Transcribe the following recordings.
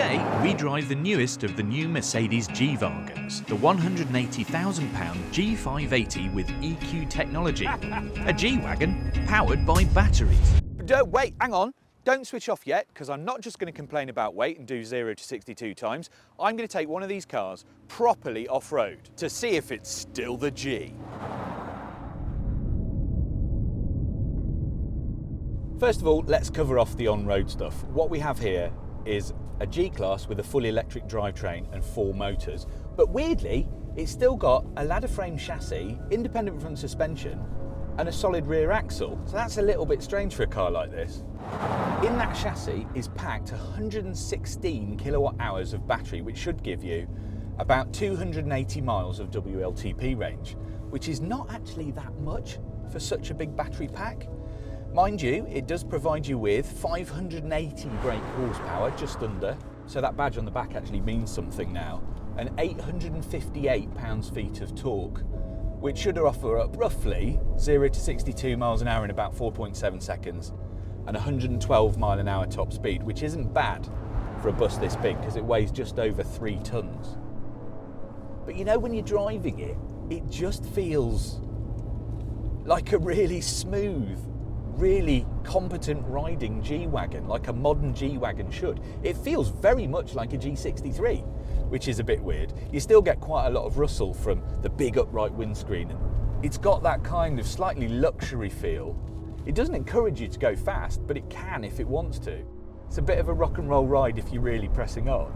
Today, we drive the newest of the new Mercedes G-Wagens, the £180,000 G580 with EQ technology. A G-Wagon powered by batteries. But wait, hang on. Don't switch off yet, because I'm not just going to complain about weight and do 0 to 62 times. I'm going to take one of these cars properly off-road to see if it's still the G. First of all, let's cover off the on-road stuff. What we have here is a G-Class with a fully electric drivetrain and 4 motors. But weirdly, it's still got a ladder frame chassis, independent front suspension, and a solid rear axle. So that's a little bit strange for a car like this. In that chassis is packed 116 kilowatt hours of battery, which should give you about 280 miles of WLTP range, which is not actually that much for such a big battery pack. Mind you, it does provide you with 580 brake horsepower, just under, so that badge on the back actually means something now, and 858 pounds-feet of torque, which should offer up roughly 0 to 62 miles an hour in about 4.7 seconds, and 112 mile an hour top speed, which isn't bad for a bus this big because it weighs just over 3 tons. But you know, when you're driving it, it just feels like a really smooth, really competent riding G-Wagon, like a modern G-Wagon should. It feels very much like a G63, which is a bit weird. You still get quite a lot of rustle from the big upright windscreen, and it's got that kind of slightly luxury feel. It doesn't encourage you to go fast, but it can if it wants to. It's a bit of a rock and roll ride if you're really pressing on.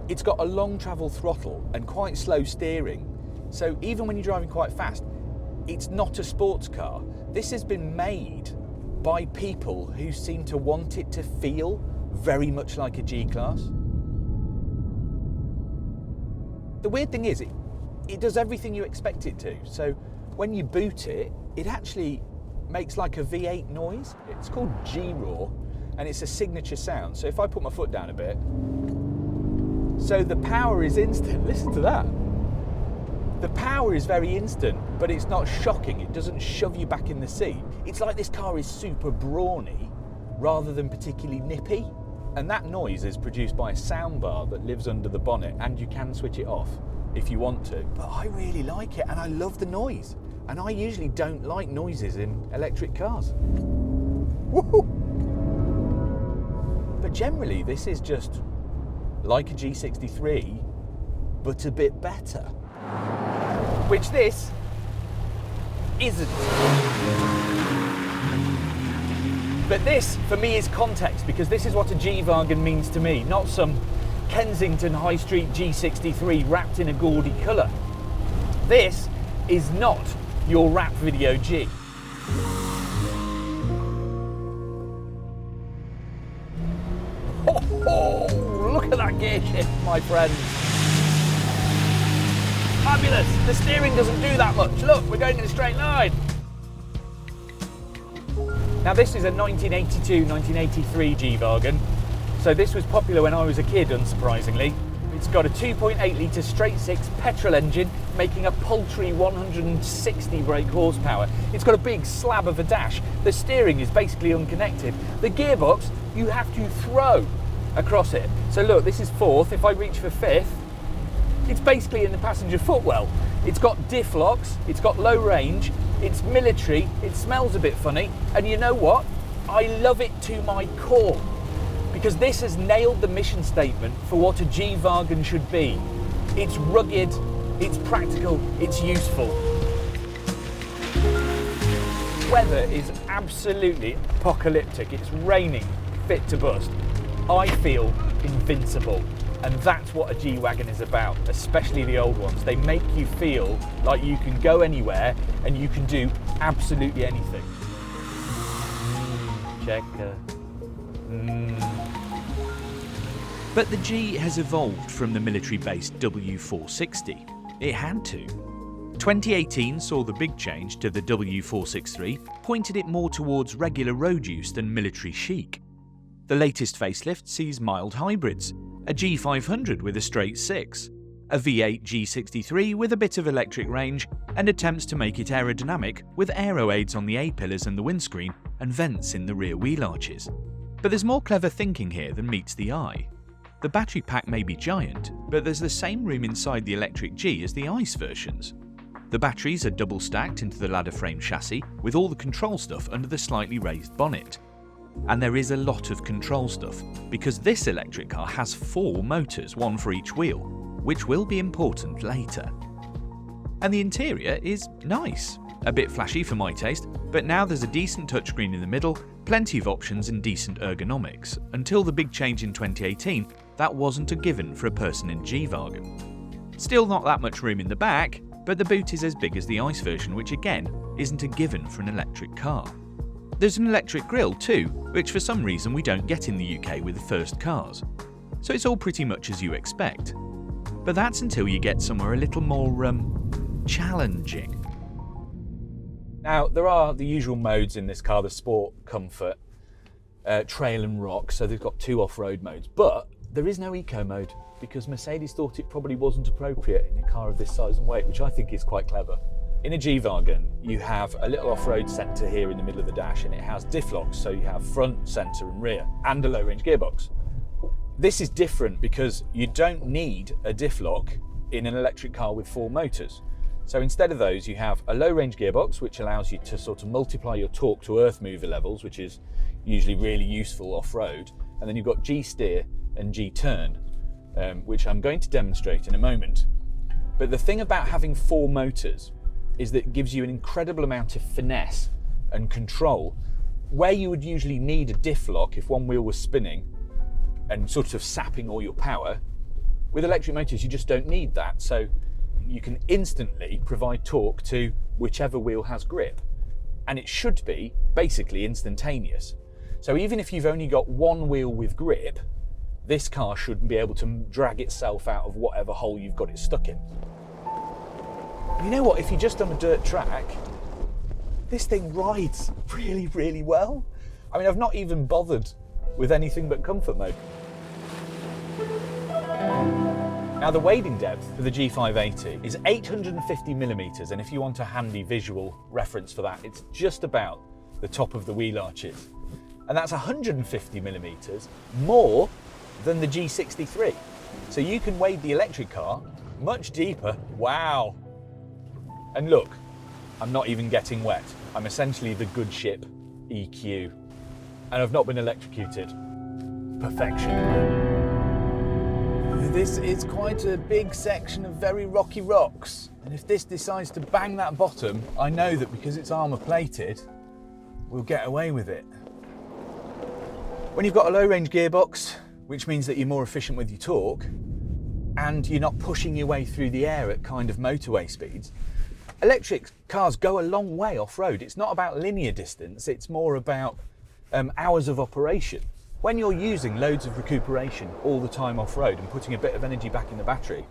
It's got a long travel throttle and quite slow steering, so even when you're driving quite fast, it's not a sports car. This has been made by people who seem to want it to feel very much like a G-Class. The weird thing is, it does everything you expect it to. So when you boot it, it actually makes like a V8 noise. It's called G-Roar, and it's a signature sound. So if I put my foot down a bit, so the power is instant. Listen to that. The power is very instant, but it's not shocking. It doesn't shove you back in the seat. It's like this car is super brawny rather than particularly nippy. And that noise is produced by a soundbar that lives under the bonnet, and you can switch it off if you want to. But I really like it, and I love the noise. And I usually don't like noises in electric cars. Woohoo! But generally, this is just like a G63, but a bit better. Which this isn't. But this, for me, is context, because this is what a G-Wagen means to me, not some Kensington High Street G63 wrapped in a gaudy colour. This is not your rap video G. Oh, look at that gear shift, my friend. Fabulous! The steering doesn't do that much. Look, we're going in a straight line. Now this is a 1982-1983 G-Wagen. So this was popular when I was a kid, unsurprisingly. It's got a 2.8 litre straight-six petrol engine, making a paltry 160 brake horsepower. It's got a big slab of a dash. The steering is basically unconnected. The gearbox, you have to throw across it. So look, this is fourth. If I reach for fifth, it's basically in the passenger footwell. It's got diff locks, it's got low range, it's military, it smells a bit funny, and you know what? I love it to my core, because this has nailed the mission statement for what a G-Wagen should be. It's rugged, it's practical, it's useful. Weather is absolutely apocalyptic. It's raining fit to bust. I feel invincible. And that's what a G-Wagen is about, especially the old ones. They make you feel like you can go anywhere and you can do absolutely anything. Checker. But the G has evolved from the military-based W460. It had to. 2018 saw the big change to the W463, pointed it more towards regular road use than military chic. The latest facelift sees mild hybrids, a G500 with a straight six, a V8 G63 with a bit of electric range, and attempts to make it aerodynamic with aero aids on the A-pillars and the windscreen and vents in the rear wheel arches. But there's more clever thinking here than meets the eye. The battery pack may be giant, but there's the same room inside the electric G as the ICE versions. The batteries are double stacked into the ladder frame chassis with all the control stuff under the slightly raised bonnet. And there is a lot of control stuff, because this electric car has 4 motors, one for each wheel, which will be important later. And the interior is nice. A bit flashy for my taste, but now there's a decent touchscreen in the middle, plenty of options and decent ergonomics. Until the big change in 2018, that wasn't a given for a person in G-Wagen. Still not that much room in the back, but the boot is as big as the ICE version, which again isn't a given for an electric car. There's an electric grille too, which for some reason we don't get in the UK with the first cars. So it's all pretty much as you expect. But that's until you get somewhere a little more, challenging. Now, there are the usual modes in this car, the Sport, Comfort, Trail and Rock, so they've got 2 off-road modes, but there is no Eco mode because Mercedes thought it probably wasn't appropriate in a car of this size and weight, which I think is quite clever. In a G-Wagen, you have a little off-road centre here in the middle of the dash, and it has diff locks, so you have front, centre and rear, and a low-range gearbox. This is different because you don't need a diff lock in an electric car with 4 motors. So instead of those, you have a low-range gearbox, which allows you to sort of multiply your torque to earth mover levels, which is usually really useful off-road. And then you've got G-steer and G-turn, which I'm going to demonstrate in a moment. But the thing about having 4 motors is that it gives you an incredible amount of finesse and control, where you would usually need a diff lock if one wheel was spinning and sort of sapping all your power. With electric motors, you just don't need that. So you can instantly provide torque to whichever wheel has grip. And it should be basically instantaneous. So even if you've only got one wheel with grip, this car should be able to drag itself out of whatever hole you've got it stuck in. You know what, if you're just on a dirt track, this thing rides really, really well. I mean, I've not even bothered with anything but comfort mode. Now, the wading depth for the G580 is 850 millimeters, and if you want a handy visual reference for that, it's just about the top of the wheel arches. And that's 150 millimeters more than the G63. So you can wade the electric car much deeper. Wow. And look, I'm not even getting wet. I'm essentially the good ship EQ. And I've not been electrocuted. Perfection. This is quite a big section of very rocky rocks. And if this decides to bang that bottom, I know that because it's armour plated, we'll get away with it. When you've got a low range gearbox, which means that you're more efficient with your torque, and you're not pushing your way through the air at kind of motorway speeds, electric cars go a long way off-road. It's not about linear distance, it's more about hours of operation. When you're using loads of recuperation all the time off-road and putting a bit of energy back in the battery,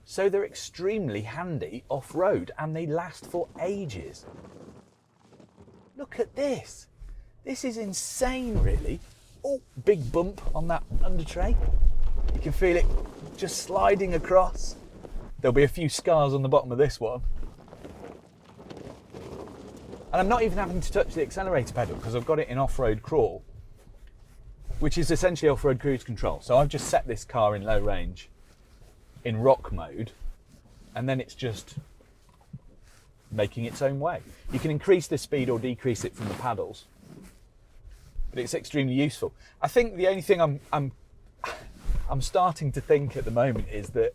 so they're extremely handy off-road and they last for ages. Look at this. This is insane, really. Oh, big bump on that under tray. You can feel it just sliding across. There'll be a few scars on the bottom of this one. And I'm not even having to touch the accelerator pedal because I've got it in off-road crawl, which is essentially off-road cruise control. So I've just set this car in low range, in rock mode, and then it's just making its own way. You can increase the speed or decrease it from the paddles, but it's extremely useful. I think the only thing I'm starting to think at the moment is that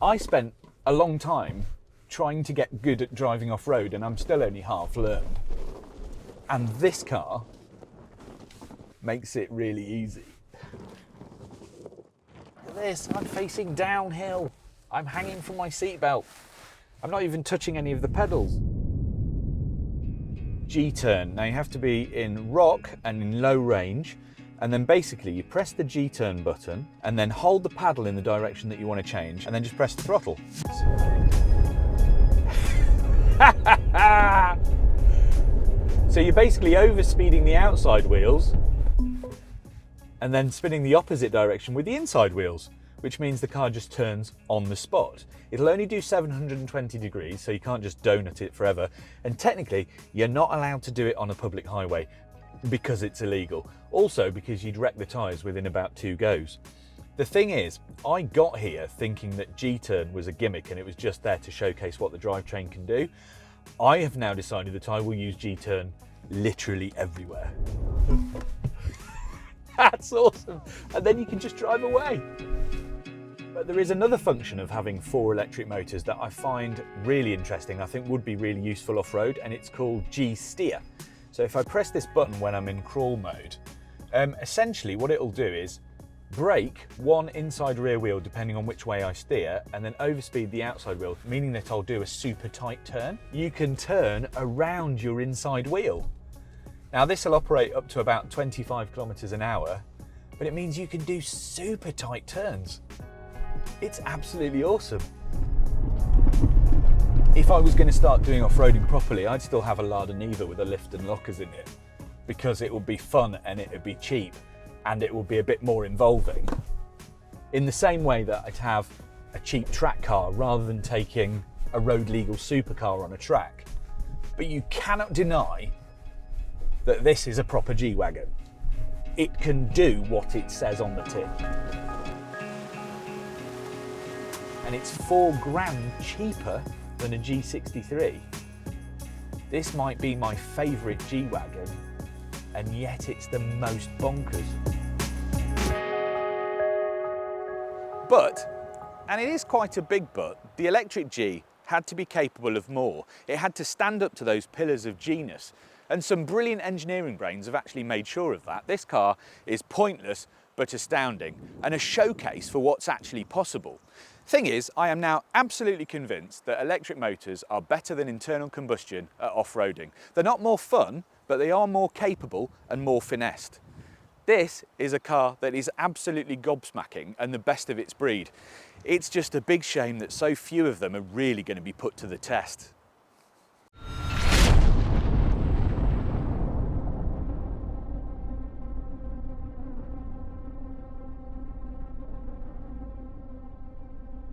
I spent a long time trying to get good at driving off-road, and I'm still only half learned. And this car makes it really easy. Look at this, I'm facing downhill. I'm hanging from my seatbelt. I'm not even touching any of the pedals. G-turn. Now you have to be in rock and in low range, and then basically you press the G-turn button and then hold the paddle in the direction that you want to change and then just press the throttle. So you're basically overspeeding the outside wheels and then spinning the opposite direction with the inside wheels, which means the car just turns on the spot. It'll only do 720 degrees, so you can't just donut it forever. And technically, you're not allowed to do it on a public highway because it's illegal. Also because you'd wreck the tyres within about 2 goes. The thing is, I got here thinking that G-turn was a gimmick and it was just there to showcase what the drivetrain can do. I have now decided that I will use G-turn literally everywhere. That's awesome. And then you can just drive away. But there is another function of having 4 electric motors that I find really interesting, I think would be really useful off-road, and it's called G-steer. So if I press this button when I'm in crawl mode, essentially what it'll do is brake one inside rear wheel depending on which way I steer, and then overspeed the outside wheel, meaning that I'll do a super tight turn. You can turn around your inside wheel. Now this will operate up to about 25 kilometers an hour, but it means you can do super tight turns. It's absolutely awesome. If I was going to start doing off-roading properly, I'd still have a Lada Niva with a lift and lockers in it, because it would be fun and it would be cheap and it will be a bit more involving. In the same way that I'd have a cheap track car rather than taking a road legal supercar on a track. But you cannot deny that this is a proper G-Wagon. It can do what it says on the tin. And it's £4 cheaper than a G63. This might be my favourite G-Wagon, and yet it's the most bonkers. But, and it is quite a big but, the electric G had to be capable of more. It had to stand up to those pillars of G-ness, and some brilliant engineering brains have actually made sure of that. This car is pointless but astounding, and a showcase for what's actually possible. Thing is, I am now absolutely convinced that electric motors are better than internal combustion at off-roading. They're not more fun, but they are more capable and more finessed. This is a car that is absolutely gobsmacking and the best of its breed. It's just a big shame that so few of them are really going to be put to the test.